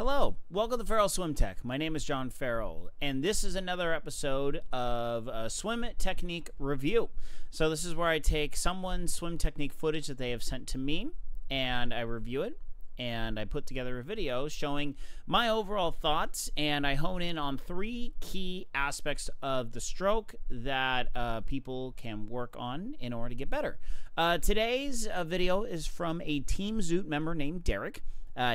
Hello, welcome to Farrell Swim Tech. My name is John Farrell, and this is another episode of a swim technique review. So this is where I take someone's swim technique footage that they have sent to me, and I review it, and I put together a video showing my overall thoughts, and I hone in on three key aspects of the stroke that people can work on in order to get better. Today's video is from a Team Zoot member named Derrick.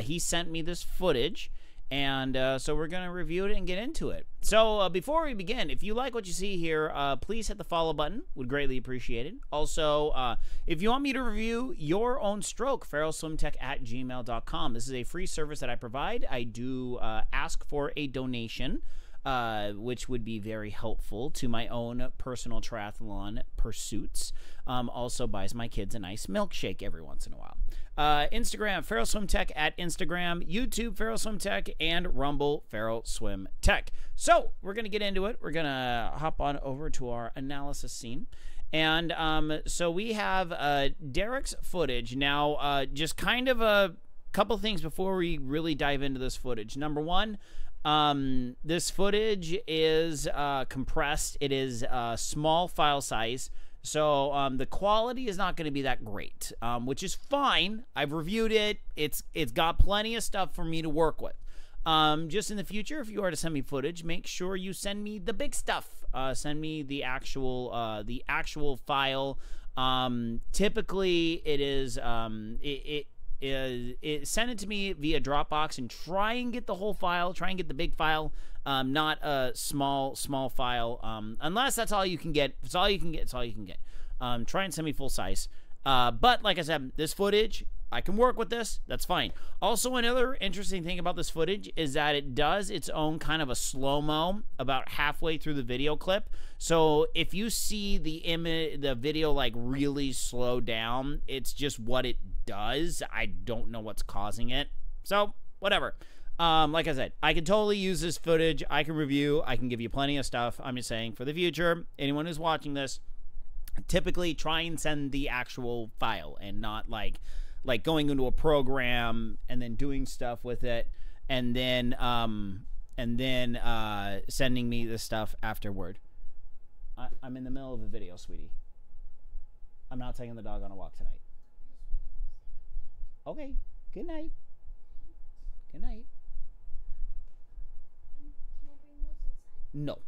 He sent me this footage, and so we're going to review it and get into it. So before we begin, if you like what you see here, please hit the follow button. Would greatly appreciate it. Also, if you want me to review your own stroke, farrellswimtech@gmail.com. This is a free service that I provide. I do ask for a donation, which would be very helpful to my own personal triathlon pursuits. Also buys my kids a nice milkshake every once in a while. Instagram, Farrell Swim Tech at Instagram, YouTube, Farrell Swim Tech, and Rumble, Farrell Swim Tech. So we're going to get into it. We're going to hop on over to our analysis scene. And so we have Derrick's footage. Now, just kind of a couple things before we really dive into this footage. Number one, this footage is compressed. It is small file size. So the quality is not going to be that great, which is fine. I've reviewed it. It's got plenty of stuff for me to work with. Just in the future, if you are to send me footage, make sure you send me the big stuff. Send me the actual file. Typically, it is send it to me via Dropbox and try and get the whole file. Try and get the big file, not a small file. Unless that's all you can get. If it's all you can get, it's all you can get. Try and send me full size. But like I said, this footage, I can work with this. That's fine. Also, another interesting thing about this footage is that it does its own kind of a slow-mo about halfway through the video clip. So if you see the video like really slow down, it's just what it does. I don't know what's causing it. So whatever. Like I said, I can totally use this footage. I can review. I can give you plenty of stuff. I'm just saying, for the future, anyone who's watching this, typically try and send the actual file and not like going into a program and then doing stuff with it and then sending me the stuff afterward. I'm in the middle of a video, sweetie. I'm not taking the dog on a walk tonight. Okay. Good night. Good night. Can I bring those inside? No.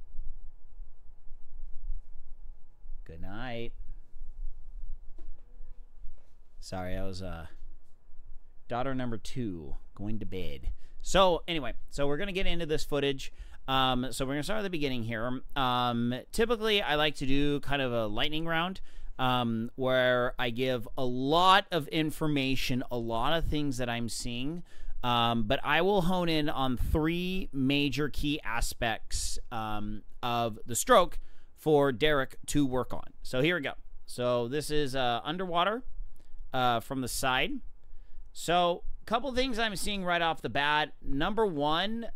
Good night. Sorry, I was daughter number 2 going to bed. So anyway, so we're gonna get into this footage. So we're gonna start at the beginning here. Typically, I like to do kind of a lightning round, where I give a lot of information, a lot of things that I'm seeing. But I will hone in on 3 major key aspects of the stroke for Derrick to work on. So here we go. So this is underwater from the side. So a couple things I'm seeing right off the bat. Number one,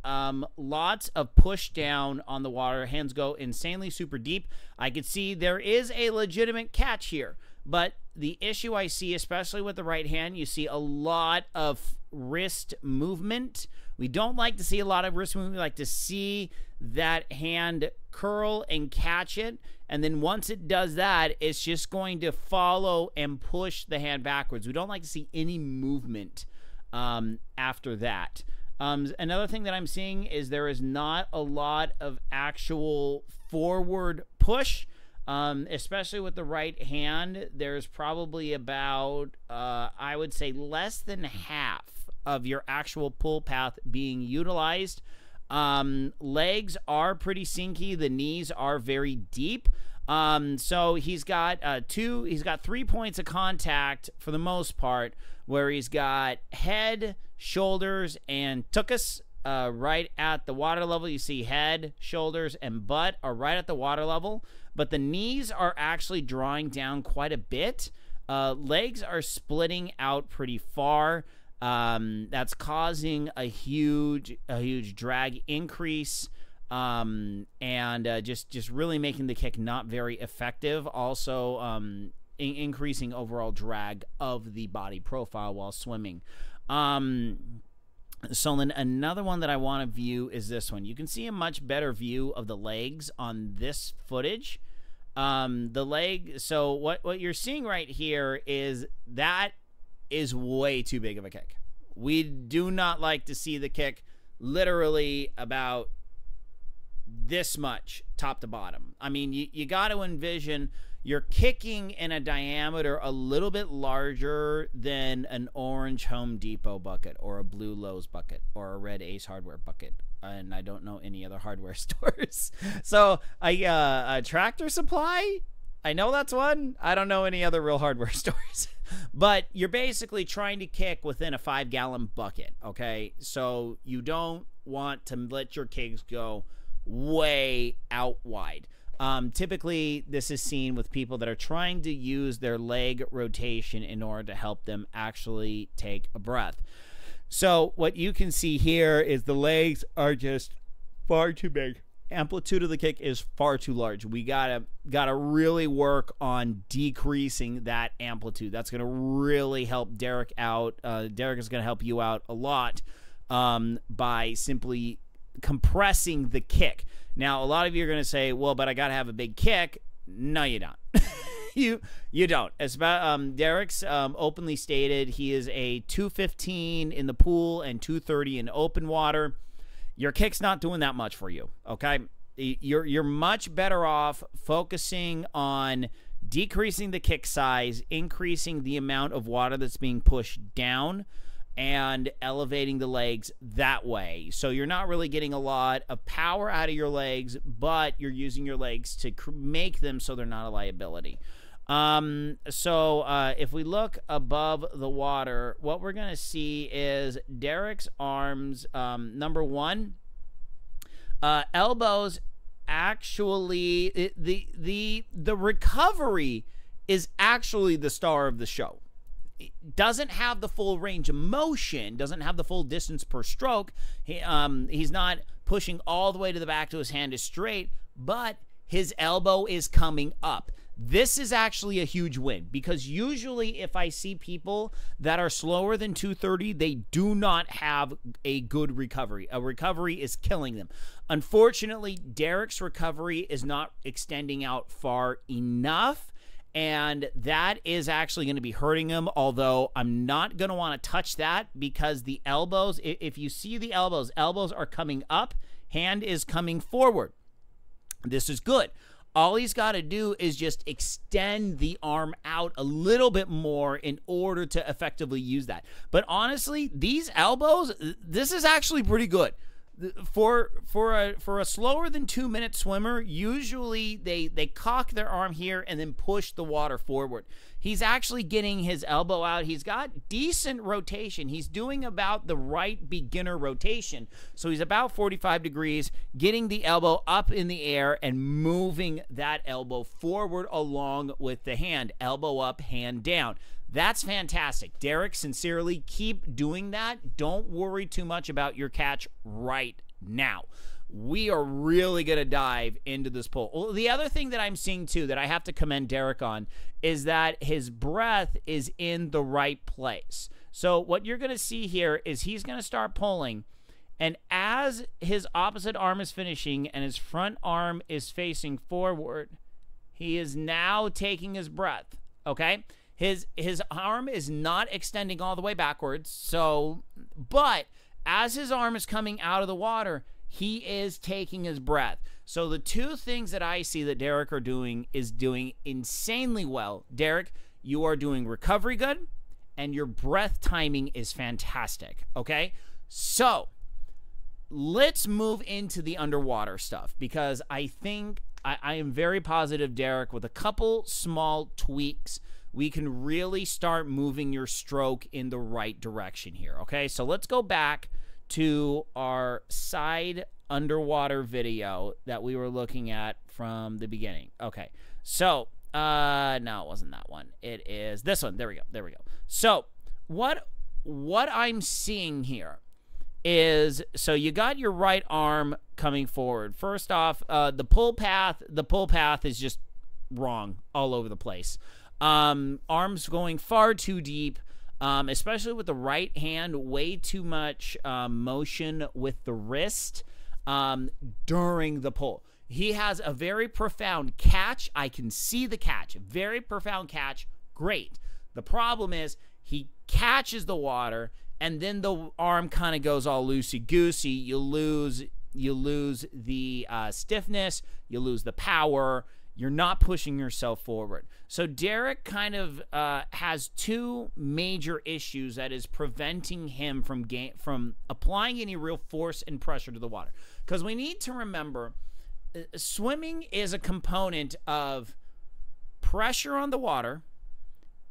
lots of push down on the water. Hands go insanely super deep. I could see there is a legitimate catch here, but the issue I see, especially with the right hand, you see a lot of wrist movement. We don't like to see a lot of wrist movement. We like to see that hand curl and catch it. And then once it does that, it's just going to follow and push the hand backwards. We don't like to see any movement after that. Another thing that I'm seeing is there is not a lot of actual forward push. Especially with the right hand, there's probably about, I would say, less than half of your actual pull path being utilized. Legs are pretty sinky. The knees are very deep. So he's got 3 points of contact for the most part, where he's got head, shoulders, and tuchus right at the water level. You see head, shoulders, and butt are right at the water level, but the knees are actually drawing down quite a bit. Legs are splitting out pretty far. That's causing a huge drag increase, and just really making the kick not very effective. Also, increasing overall drag of the body profile while swimming. So then another one that I want to view is this one. You can see a much better view of the legs on this footage. The leg, so what you're seeing right here is that is way too big of a kick. We do not like to see the kick literally about this much top to bottom. I mean, you got to envision you're kicking in a diameter a little bit larger than an orange Home Depot bucket or a blue Lowe's bucket or a red Ace Hardware bucket. And I don't know any other hardware stores. So a Tractor Supply, I know that's one. I don't know any other real hardware stores. But you're basically trying to kick within a 5-gallon bucket, okay? So you don't want to let your kicks go way out wide. Typically, this is seen with people that are trying to use their leg rotation in order to help them actually take a breath. So what you can see here is the legs are just far too big. Amplitude of the kick is far too large. We gotta really work on decreasing that amplitude. That's gonna really help Derrick out. Derrick is gonna help you out a lot by simply compressing the kick. Now, a lot of you are going to say, well, but I got to have a big kick. No, you don't. you don't. It's about, Derrick's openly stated he is a 215 in the pool and 230 in open water. Your kick's not doing that much for you, okay? You're much better off focusing on decreasing the kick size, increasing the amount of water that's being pushed down, and elevating the legs that way. So you're not really getting a lot of power out of your legs, but you're using your legs to make them so they're not a liability. If we look above the water, what we're going to see is Derrick's arms, number one, elbows actually, the recovery is actually the star of the show. Doesn't have the full range of motion, doesn't have the full distance per stroke. He's not pushing all the way to the back to his hand is straight, but his elbow is coming up. This is actually a huge win because usually if I see people that are slower than 230, they do not have a good recovery. A recovery is killing them. Unfortunately, Derrick's recovery is not extending out far enough, and that is actually going to be hurting him, although I'm not going to want to touch that because the elbows, if you see the elbows are coming up, hand is coming forward. This is good. All he's got to do is just extend the arm out a little bit more in order to effectively use that. But honestly, these elbows, this is actually pretty good. For a slower than 2-minute swimmer, usually they cock their arm here and then push the water forward. He's actually getting his elbow out. He's got decent rotation. He's doing about the right beginner rotation. So he's about 45 degrees, getting the elbow up in the air and moving that elbow forward along with the hand. Elbow up, hand down. That's fantastic. Derrick, sincerely, keep doing that. Don't worry too much about your catch right now. We are really going to dive into this pull. Well, the other thing that I'm seeing, too, that I have to commend Derrick on is that his breath is in the right place. So what you're going to see here is he's going to start pulling, and as his opposite arm is finishing and his front arm is facing forward, he is now taking his breath, okay? His arm is not extending all the way backwards, but as his arm is coming out of the water, he is taking his breath. So the two things that I see that Derrick are doing is doing insanely well. Derrick, you are doing recovery good, and your breath timing is fantastic, okay? So let's move into the underwater stuff because I think I am very positive, Derrick, with a couple small tweaks, we can really start moving your stroke in the right direction here, okay? So let's go back to our side underwater video that we were looking at from the beginning. Okay, so, no, it wasn't that one. It is this one. There we go. So what I'm seeing here is, so you got your right arm coming forward. First off, the pull path is just wrong all over the place. Arms going far too deep. especially with the right hand, way too much motion with the wrist during the pull. He has a very profound catch. I can see the catch. Very profound catch. Great. The problem is he catches the water, and then the arm kind of goes all loosey-goosey. You lose the stiffness. You lose the power. You're not pushing yourself forward. So Derrick kind of has two major issues that is preventing him from applying any real force and pressure to the water. Because we need to remember, swimming is a component of pressure on the water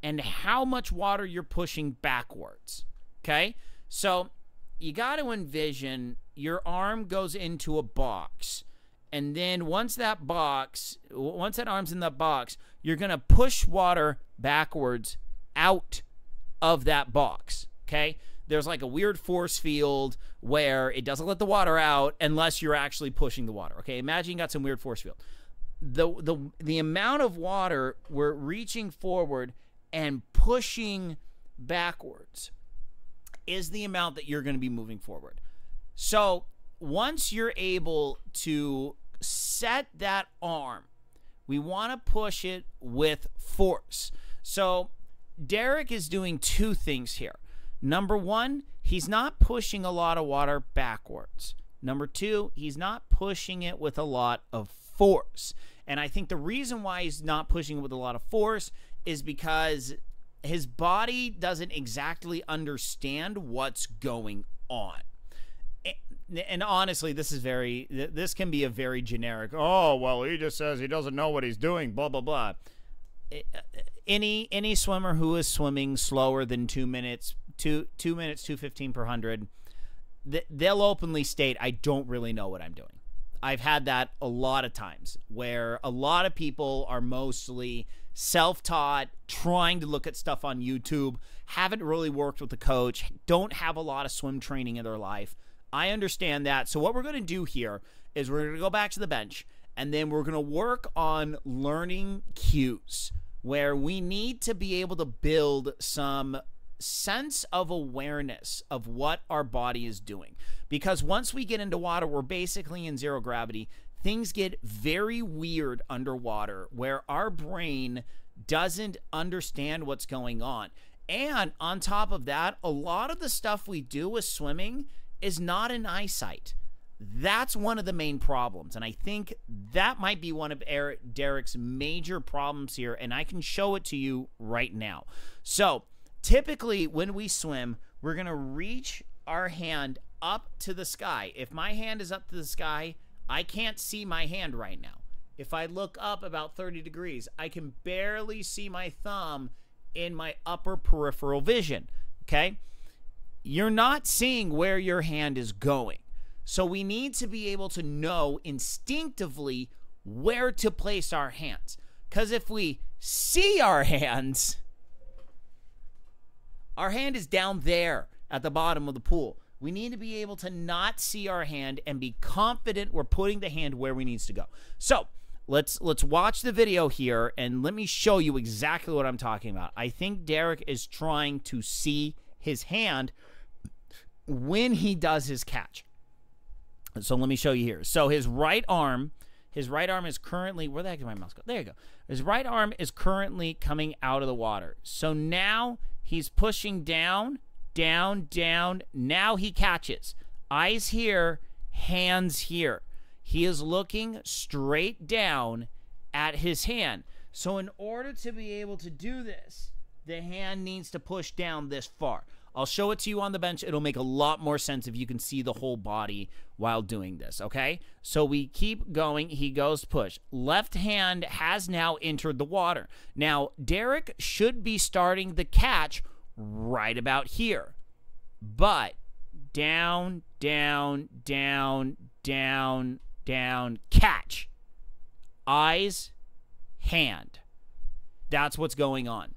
and how much water you're pushing backwards. Okay? So you got to envision your arm goes into a box. And then once that arm's in that box, you're going to push water backwards out of that box, okay? There's like a weird force field where it doesn't let the water out unless you're actually pushing the water, okay? Imagine you got some weird force field. The amount of water we're reaching forward and pushing backwards is the amount that you're going to be moving forward. So once you're able to set that arm, we want to push it with force. So Derrick is doing two things here. Number one, he's not pushing a lot of water backwards. Number two, he's not pushing it with a lot of force. And I think the reason why he's not pushing it with a lot of force is because his body doesn't exactly understand what's going on. And honestly, this can be a very generic, oh, well, he just says he doesn't know what he's doing, blah, blah, blah. Any swimmer who is swimming slower than 2 minutes, 2:15 per 100, they'll openly state, I don't really know what I'm doing. I've had that a lot of times where a lot of people are mostly self-taught, trying to look at stuff on YouTube, haven't really worked with a coach, don't have a lot of swim training in their life. I understand that. So what we're going to do here is we're going to go back to the bench, and then we're going to work on learning cues where we need to be able to build some sense of awareness of what our body is doing. Because once we get into water, we're basically in zero gravity. Things get very weird underwater where our brain doesn't understand what's going on. And on top of that, a lot of the stuff we do with swimming is not in eyesight. That's one of the main problems. And I think that might be one of Derrick's major problems here. And I can show it to you right now. So typically when we swim, we're going to reach our hand up to the sky. If my hand is up to the sky, I can't see my hand right now. If I look up about 30 degrees, I can barely see my thumb in my upper peripheral vision. Okay? You're not seeing where your hand is going. So we need to be able to know instinctively where to place our hands. Because if we see our hands, our hand is down there at the bottom of the pool. We need to be able to not see our hand and be confident we're putting the hand where we need to go. So let's watch the video here and let me show you exactly what I'm talking about. I think Derrick is trying to see his hand when he does his catch. So let me show you here. So his right arm is currently, where the heck did my mouse go? There you go. His right arm is currently coming out of the water. So now he's pushing down, down, down. Now he catches. Eyes here, hands here. He is looking straight down at his hand. So in order to be able to do this, the hand needs to push down this far. I'll show it to you on the bench. It'll make a lot more sense if you can see the whole body while doing this, okay? So we keep going. He goes push. Left hand has now entered the water. Now, Derrick should be starting the catch right about here. But down, down, down, down, down, catch. Eyes, hand. That's what's going on.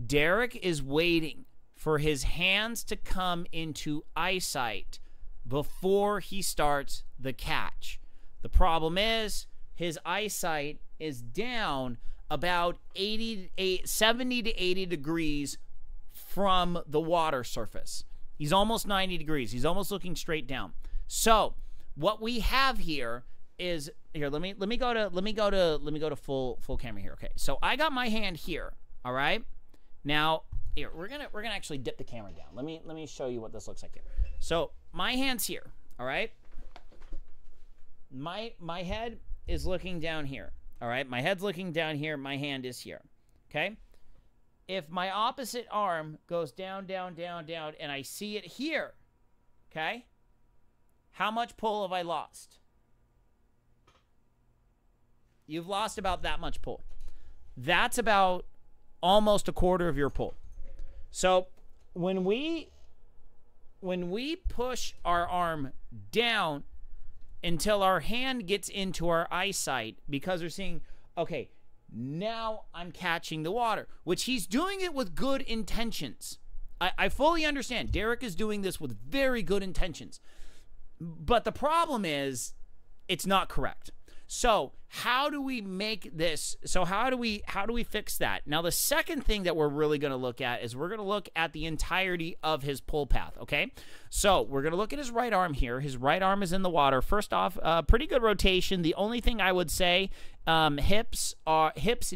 Derrick is waiting for his hands to come into eyesight before he starts the catch. The problem is his eyesight is down about 70 to 80 degrees from the water surface. He's almost 90 degrees. He's almost looking straight down. So what we have here is here. Let me go to full camera here. Okay. So I got my hand here. All right. Now here we're gonna actually dip the camera down. Let me show you what this looks like here. So my hand's here. All right. My head is looking down here. All right. My head's looking down here. My hand is here. Okay. If my opposite arm goes down, down, down, down, and I see it here, okay, how much pull have I lost? You've lost about that much pull. That's about almost a quarter of your pull. So when we push our arm down until our hand gets into our eyesight, because we're seeing, okay, now I'm catching the water, which he's doing it with good intentions. I fully understand. Derrick is doing this with very good intentions. But the problem is it's not correct. So how do we make this? So how do we fix that? Now, the second thing that we're really going to look at is we're going to look at the entirety of his pull path, okay? So we're going to look at his right arm here. His right arm is in the water. First off, pretty good rotation. The only thing I would say, hips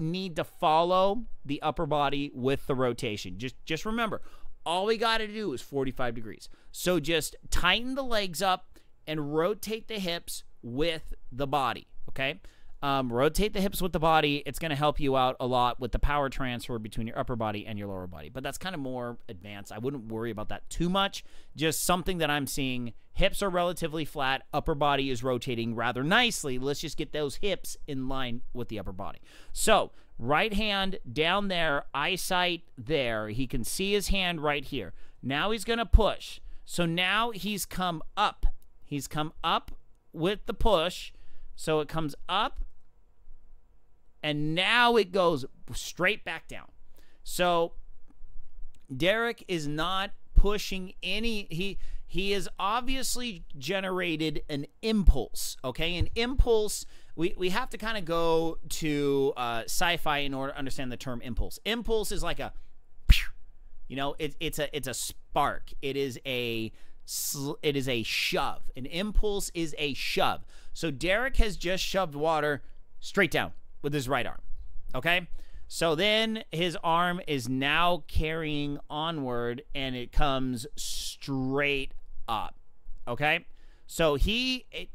need to follow the upper body with the rotation. Just remember, all we got to do is 45 degrees. So just tighten the legs up and rotate the hips with the body. Okay, rotate the hips with the body. It's going to help you out a lot with the power transfer between your upper body and your lower body. But that's kind of more advanced. I wouldn't worry about that too much. Just something that I'm seeing. Hips are relatively flat. Upper body is rotating rather nicely. Let's just get those hips in line with the upper body. So right hand down there, eyesight there. He can see his hand right here. Now he's going to push. So now he's come up. He's come up with the push. So it comes up, and now it goes straight back down. So Derrick is not pushing any. He has obviously generated an impulse. Okay, an impulse. We have to kind of go to sci-fi in order to understand the term impulse. Impulse is like a, you know, it's a spark. It is a shove. An impulse is a shove. So Derrick has just shoved water straight down with his right arm. Okay? So then his arm is now carrying onward, and it comes straight up. Okay? So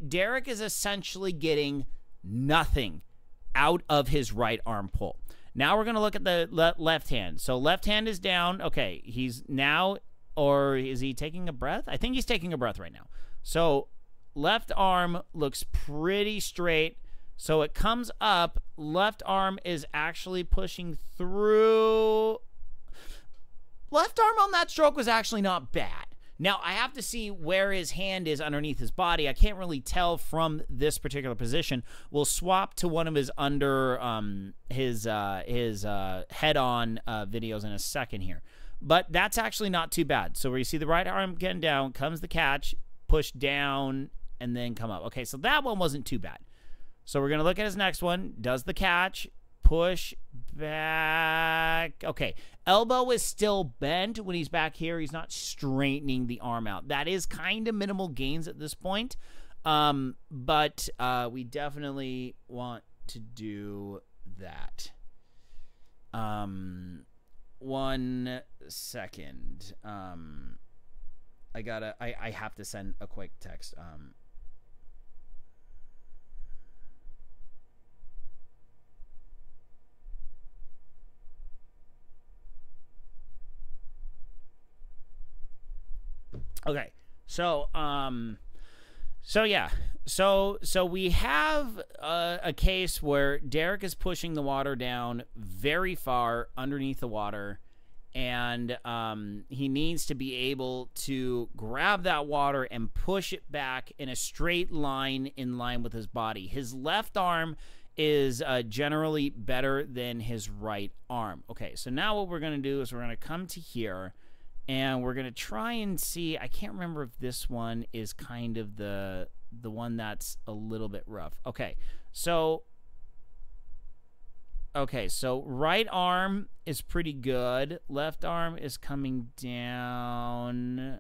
Derrick is essentially getting nothing out of his right arm pull. Now we're going to look at the left hand. So left hand is down. Okay, he's now, or is he taking a breath? I think he's taking a breath right now. So left arm looks pretty straight. So it comes up. Left arm is actually pushing through. Left arm on that stroke was actually not bad. Now, I have to see where his hand is underneath his body. I can't really tell from this particular position. We'll swap to one of his his head-on videos in a second here. But that's actually not too bad. So where you see the right arm getting down, comes the catch, push down, and then come up. Okay, so that one wasn't too bad. So we're going to look at his next one. Does the catch, push back. Okay, elbow is still bent when he's back here. He's not straightening the arm out. That is kind of minimal gains at this point. But we definitely want to do that. 1 second. I have to send a quick text. Okay, so we have a case where Derrick is pushing the water down very far underneath the water, and he needs to be able to grab that water and push it back in a straight line in line with his body. His left arm is generally better than his right arm. Okay, so now what we're going to do is we're going to come to here, and we're going to try and see. I can't remember if this one is kind of the one that's a little bit rough. Okay, so Okay, so right arm is pretty good. Left arm is coming down.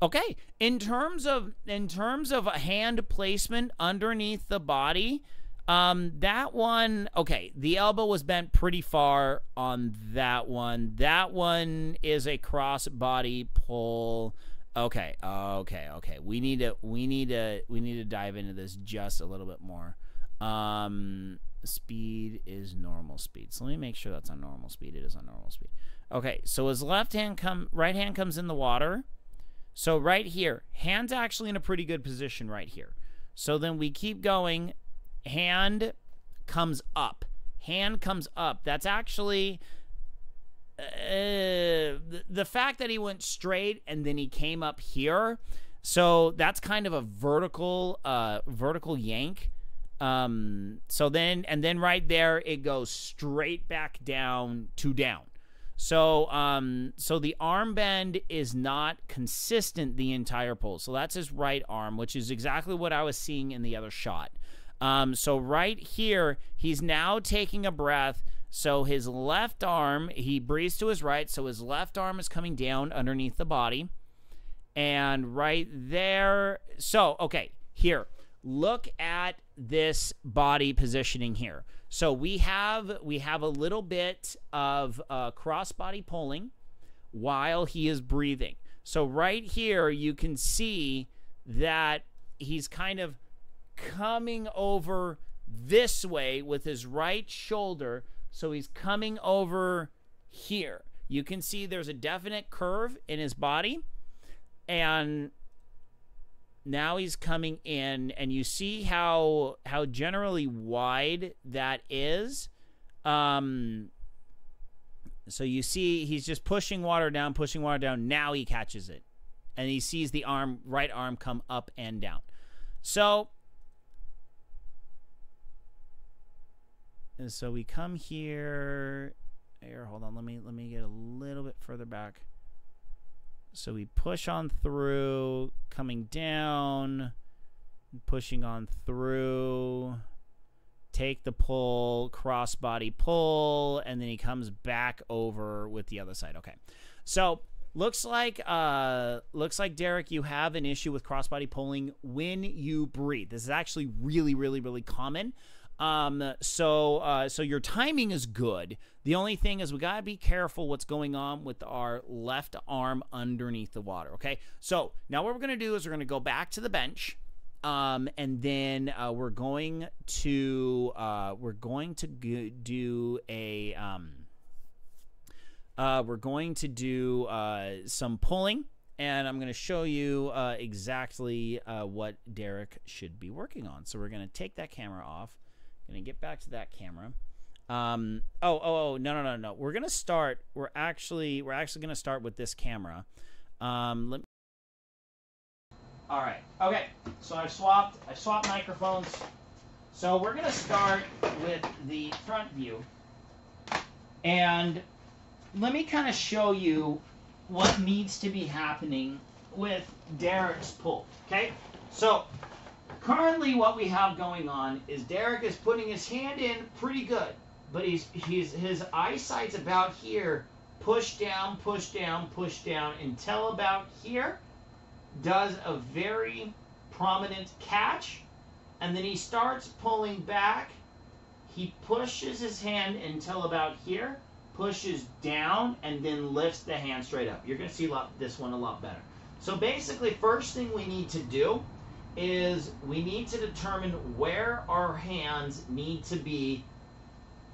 Okay, in terms of a hand placement underneath the body, that one, okay, the elbow was bent pretty far on that one. That one is a cross body pull. Okay. We need to dive into this just a little bit more. Speed is normal speed. So let me make sure that's on normal speed. It is on normal speed. Okay, so his right hand comes in the water. So right here, hand's actually in a pretty good position right here. So then we keep going. Hand comes up. Hand comes up. That's actually the fact that he went straight and then he came up here. So that's kind of a vertical yank. So then right there it goes straight back down to down. So so the arm bend is not consistent the entire pull. So that's his right arm, which is exactly what I was seeing in the other shot. So right here, he's now taking a breath. So his left arm, he breathes to his right. So his left arm is coming down underneath the body. And right there. So, okay, here. Look at this body positioning here. So we have a little bit of cross body pulling while he is breathing. So right here you can see that he's kind of coming over this way with his right shoulder. So he's coming over here. You can see there's a definite curve in his body, and now he's coming in, and you see how generally wide that is. So you see he's just pushing water down. Now he catches it, and he sees the right arm come up and down. So we come here. Here, hold on. Let me get a little bit further back. So we push on through, coming down, pushing on through, take the pull, cross body pull, and then he comes back over with the other side. Okay. So looks like Derrick, you have an issue with cross body pulling when you breathe. This is actually really, really, really common. So your timing is good. The only thing is we gotta be careful what's going on with our left arm underneath the water. Okay. So now what we're gonna do is we're gonna go back to the bench, and then we're going to do some pulling, and I'm going to show you exactly what Derrick should be working on. So we're going to take that camera off. Going to get back to that camera. No. We're going to start. We're actually going to start with this camera. All right. Okay. So I've swapped microphones. So we're going to start with the front view, and let me kind of show you what needs to be happening with Derrick's pull. Okay. So currently what we have going on is Derrick is putting his hand in pretty good, but his eyesight's about here. Push down until about here. Does a very prominent catch, and then he starts pulling back. He pushes his hand until about here, pushes down, and then lifts the hand straight up. You're going to see this one a lot better. So basically, first thing we need to do is we need to determine where our hands need to be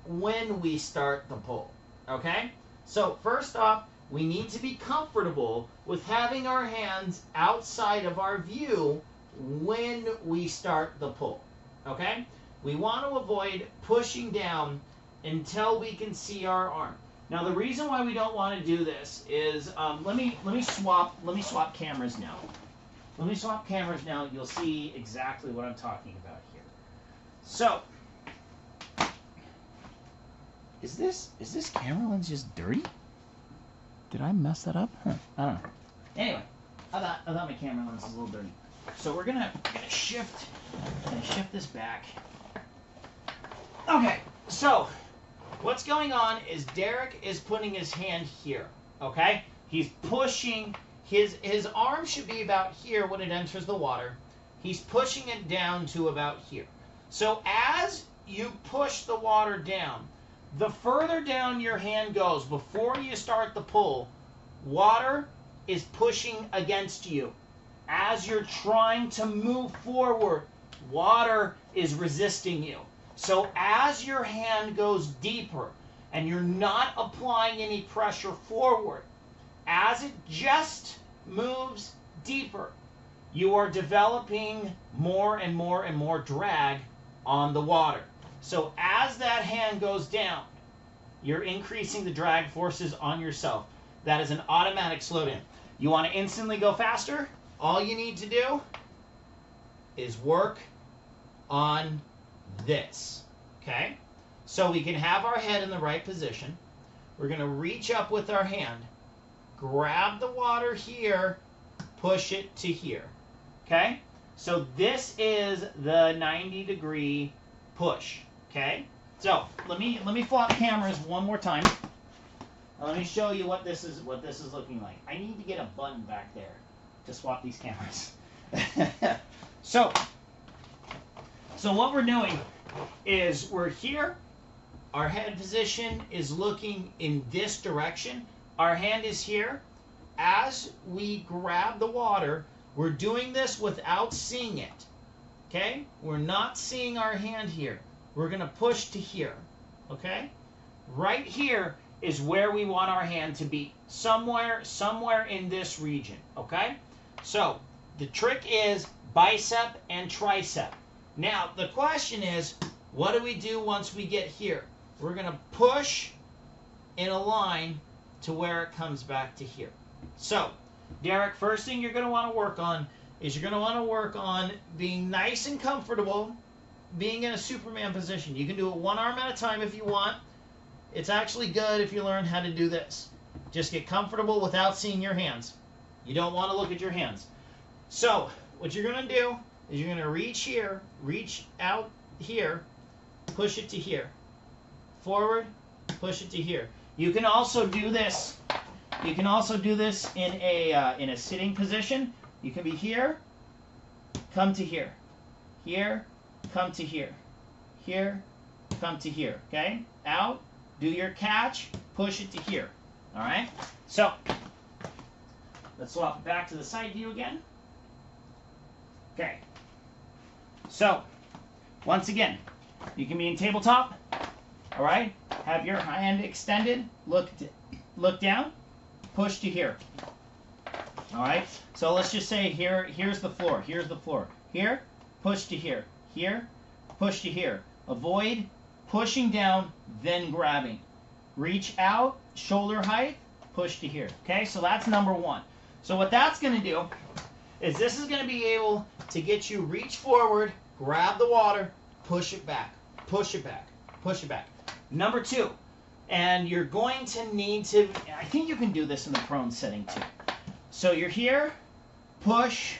when we start the pull. Okay? So first off, we need to be comfortable with having our hands outside of our view when we start the pull. Okay? We want to avoid pushing down until we can see our arm. Now the reason why we don't want to do this is let me swap cameras now. Let me swap cameras now. You'll see exactly what I'm talking about here. So is this camera lens just dirty? Did I mess that up? Huh. I don't know. Anyway, I thought my camera lens was a little dirty. So we're gonna shift this back. Okay, so what's going on is Derrick is putting his hand here, okay? He's pushing, his arm should be about here when it enters the water. He's pushing it down to about here. So as you push the water down, the further down your hand goes before you start the pull, water is pushing against you. As you're trying to move forward, water is resisting you. So as your hand goes deeper and you're not applying any pressure forward, as it just moves deeper, you are developing more and more and more drag on the water. So as that hand goes down, you're increasing the drag forces on yourself. That is an automatic slow down. You want to instantly go faster? All you need to do is work on this. Okay? So we can have our head in the right position. We're going to reach up with our hand, grab the water here, push it to here. Okay? So this is the 90-degree push. Okay? So let me flop cameras one more time. And let me show you what this is looking like. I need to get a button back there to swap these cameras. So what we're doing is we're here. Our head position is looking in this direction. Our hand is here. As we grab the water, we're doing this without seeing it. Okay? We're not seeing our hand here. We're going to push to here. Okay? Right here is where we want our hand to be. Somewhere in this region. Okay? So, the trick is bicep and tricep. Now, the question is, what do we do once we get here? We're going to push in a line to where it comes back to here. So, Derrick, first thing you're going to want to work on is you're going to want to work on being nice and comfortable, being in a Superman position. You can do it one arm at a time if you want. It's actually good if you learn how to do this. Just get comfortable without seeing your hands. You don't want to look at your hands. So, what you're going to do is you're going to reach here, reach out here, push it to here. Forward, push it to here. You can also do this. You can also do this in a sitting position. You can be here, come to here. Here, come to here. Here, come to here. Okay? Out, do your catch, push it to here. All right? So, let's swap back to the side view again. Okay. So, once again, you can be in tabletop. All right? Have your hand extended, look down, push to here. All right? So let's just say here's the floor. Here's the floor. Here, push to here. Here, push to here. Avoid pushing down, then grabbing. Reach out, shoulder height, push to here. Okay? So that's number one. So what that's going to do is this is going to be able to get you reach forward, grab the water, push it back, push it back, push it back. Number two, and you're going to need to, I think you can do this in the prone setting too. So you're here, push,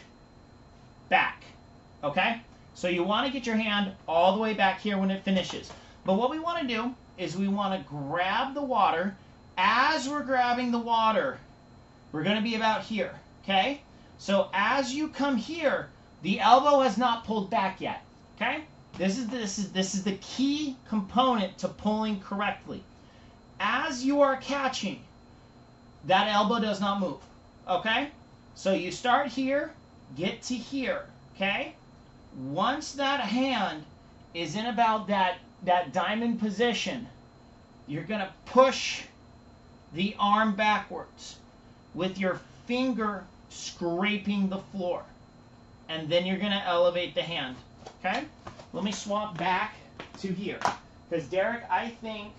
back, okay? So you want to get your hand all the way back here when it finishes. But what we want to do is we want to grab the water. As we're grabbing the water, we're going to be about here, okay? So as you come here, the elbow has not pulled back yet, okay? This is the key component to pulling correctly. As you are catching, that elbow does not move, okay? So you start here, get to here, okay? Once that hand is in about that diamond position, you're going to push the arm backwards with your finger scraping the floor. And then you're going to elevate the hand, okay? Let me swap back to here. Because, Derrick, I think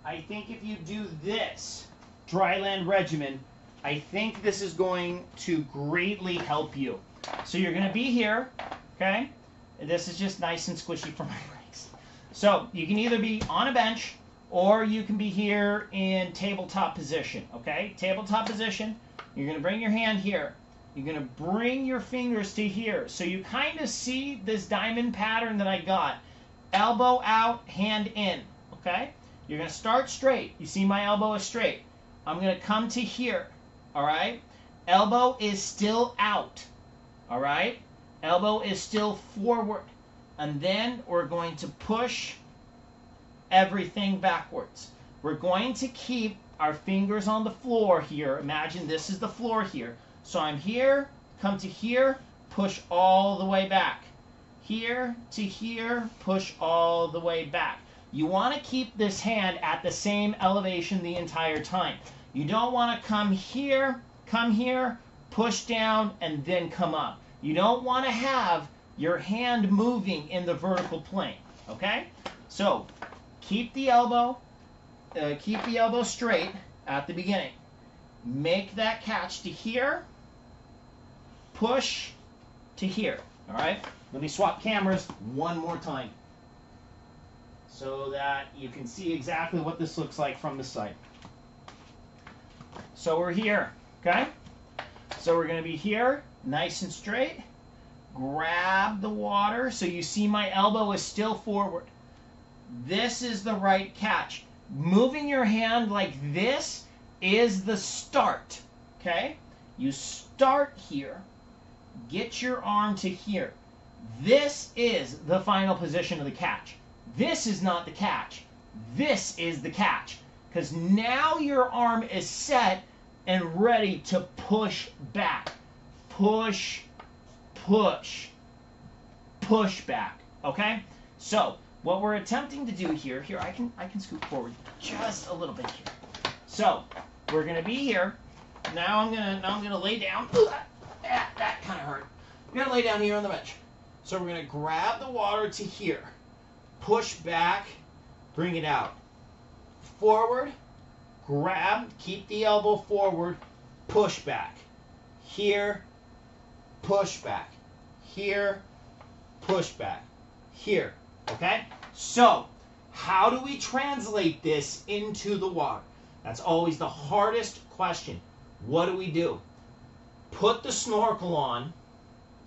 if you do this dry land regimen, I think this is going to greatly help you. So you're going to be here, okay? This is just nice and squishy for my legs. So you can either be on a bench or you can be here in tabletop position, okay? Tabletop position, you're going to bring your hand here. You're going to bring your fingers to here. So you kind of see this diamond pattern that I got. Elbow out, hand in, okay? You're going to start straight. You see my elbow is straight. I'm going to come to here. All right? Elbow is still out. All right? Elbow is still forward. And then we're going to push everything backwards. We're going to keep our fingers on the floor here. Imagine this is the floor here. So I'm here, come to here, push all the way back. Here to here, push all the way back. You want to keep this hand at the same elevation the entire time. You don't want to come here, push down, and then come up. You don't want to have your hand moving in the vertical plane. Okay? So keep the elbow straight at the beginning. Make that catch to here, push to here. All right? Let me swap cameras one more time so that you can see exactly what this looks like from the side. So we're here, okay? So we're going to be here, nice and straight. Grab the water so you see my elbow is still forward. This is the right catch. Moving your hand like this is the start, okay? You start here, get your arm to here. This is the final position of the catch. This is not the catch. This is the catch. Because now your arm is set and ready to push back. Push, push, push back. Okay? So, what we're attempting to do here, I can scoot forward just a little bit here. So, we're gonna be here. Now I'm gonna lay down. That kind of hurt. I'm gonna lay down here on the bench. So we're gonna grab the water to here. Push back, bring it out. Forward, grab, keep the elbow forward, push back. Here, push back. Here, push back. Here, okay? So, how do we translate this into the water? That's always the hardest question. What do? Put the snorkel on,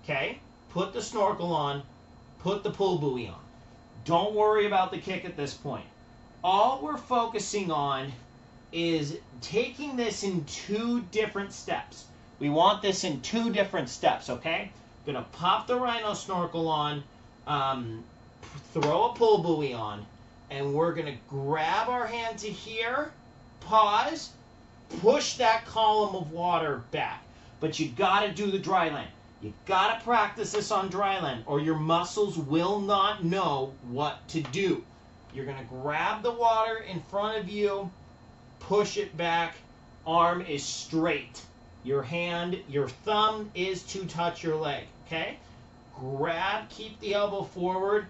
okay? Put the snorkel on, put the pull buoy on. Don't worry about the kick at this point. All we're focusing on is taking this in 2 different steps. We want this in 2 different steps, okay? Gonna pop the rhino snorkel on, throw a pull buoy on, and we're gonna grab our hand to here, pause, push that column of water back. But you gotta do the dry land. You gotta practice this on dry land or your muscles will not know what to do. You're gonna grab the water in front of you, push it back, arm is straight. Your thumb is to touch your leg, okay? Grab, keep the elbow forward,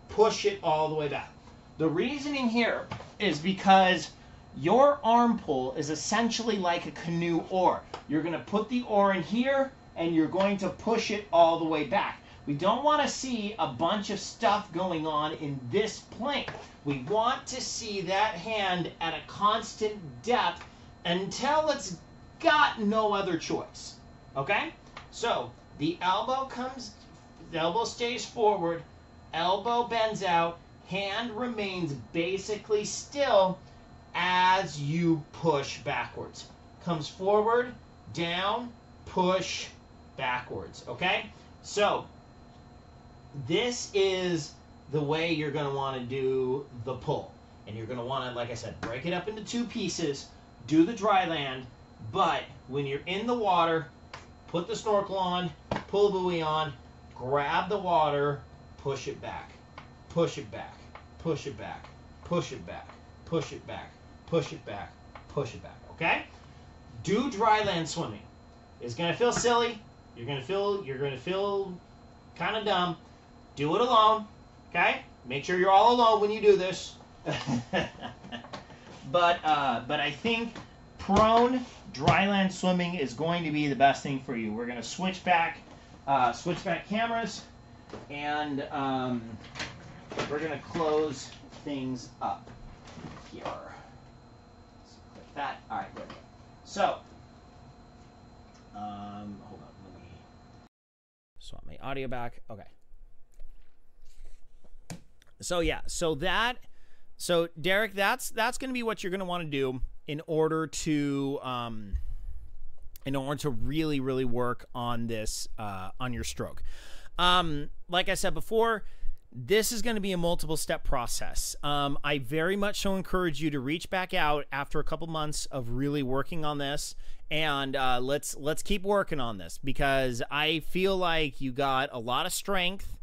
push it all the way back. The reasoning here is because your arm pull is essentially like a canoe oar. You're gonna put the oar in here, and you're going to push it all the way back. We don't want to see a bunch of stuff going on in this plane. We want to see that hand at a constant depth until it's got no other choice. Okay? So, the elbow stays forward, elbow bends out, hand remains basically still as you push backwards. Comes forward, down, push, backwards, okay? So, this is the way you're going to want to do the pull. And you're going to want to, like I said, break it up into 2 pieces, do the dry land, but when you're in the water, put the snorkel on, pull the buoy on, grab the water, push it back, push it back, push it back, push it back, push it back, push it back, push it back, okay? Do dry land swimming. It's going to feel silly. You're gonna feel kind of dumb. Do it alone, okay? Make sure you're all alone when you do this. But I think prone dry land swimming is going to be the best thing for you. We're gonna switch back cameras, and we're gonna close things up here. So click that. All right, good. So, hold on. Swap my audio back. Okay. So yeah, so So Derrick, that's going to be what you're going to want to do in order to really, really work on this, on your stroke. Like I said before, this is going to be a multiple step process. I very much so encourage you to reach back out after a couple months of really working on this, and let's keep working on this, because I feel like you got a lot of strength.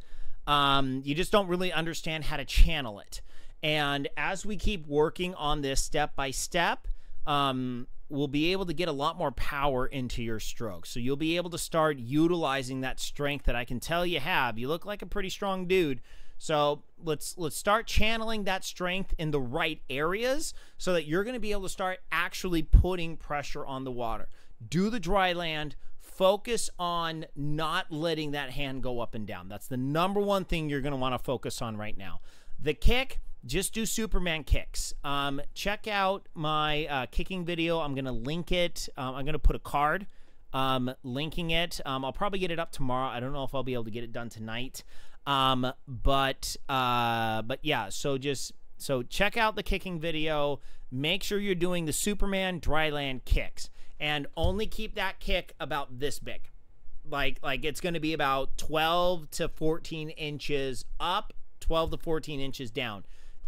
You just don't really understand how to channel it. And as we keep working on this step by step, we'll be able to get a lot more power into your stroke. So you'll be able to start utilizing that strength that I can tell you have. You look like a pretty strong dude. So let's start channeling that strength in the right areas so that you're going to be able to start actually putting pressure on the water. Do the dry land. Focus on not letting that hand go up and down. That's the number one thing you're going to want to focus on right now. The kick, just do Superman kicks. Check out my kicking video. I'm going to link it. I'm going to put a card linking it. I'll probably get it up tomorrow. I don't know if I'll be able to get it done tonight. But yeah, so check out the kicking video. Make sure you're doing the Superman dry land kicks, and only keep that kick about this big. Like it's going to be about 12 to 14 inches up, 12 to 14 inches down.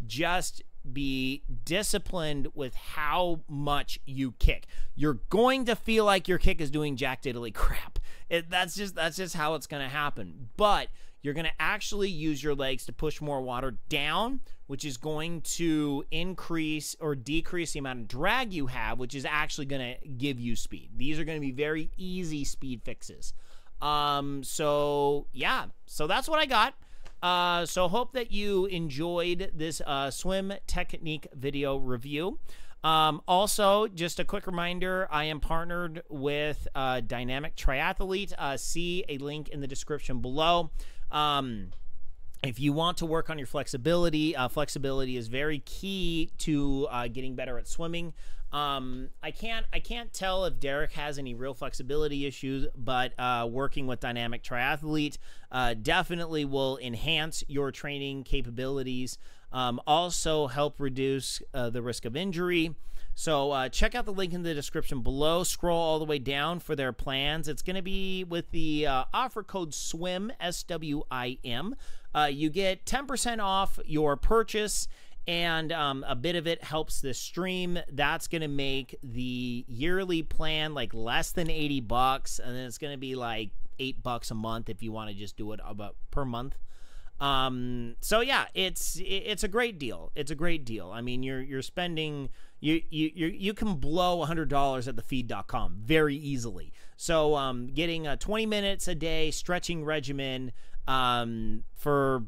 Just be disciplined with how much you kick. You're going to feel like your kick is doing jack diddly crap. That's just how it's going to happen. But you're going to actually use your legs to push more water down, which is going to increase or decrease the amount of drag you have, which is actually going to give you speed. These are going to be very easy speed fixes. So yeah, so that's what I got. So hope that you enjoyed this swim technique video review. Also, just a quick reminder, I am partnered with Dynamic Triathlete. See a link in the description below. If you want to work on your flexibility, flexibility is very key to getting better at swimming. I can't tell if Derrick has any real flexibility issues, but working with Dynamic Triathlete definitely will enhance your training capabilities. Also help reduce the risk of injury. So check out the link in the description below. Scroll all the way down for their plans. It's going to be with the offer code SWIM, SWIM. You get 10% off your purchase, and a bit of it helps this stream. That's going to make the yearly plan like less than 80 bucks, and then it's going to be like $8 a month if you want to just do it about per month. So yeah, it's a great deal. It's a great deal. I mean, you're spending, you can blow $100 at thefeed.com very easily. So, getting 20 minutes a day stretching regimen, for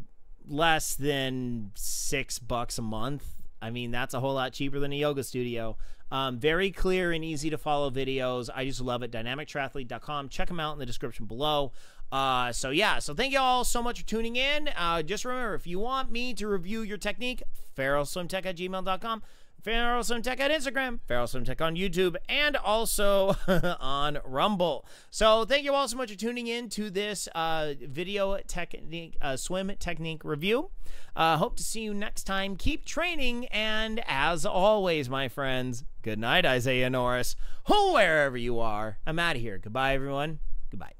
less than $6 a month. I mean, that's a whole lot cheaper than a yoga studio. Very clear and easy to follow videos. I just love it. DynamicTriathlete.com. Check them out in the description below. So yeah, so thank you all so much for tuning in. Just remember, if you want me to review your technique, feralswimtech@gmail.com, feralswimtech at Instagram, feralswimtech on YouTube, and also on Rumble. So thank you all so much for tuning in to this video technique, swim technique review. Hope to see you next time. Keep training, and as always, my friends, good night, Isaiah Norris. Wherever you are, I'm out of here. Goodbye, everyone. Goodbye.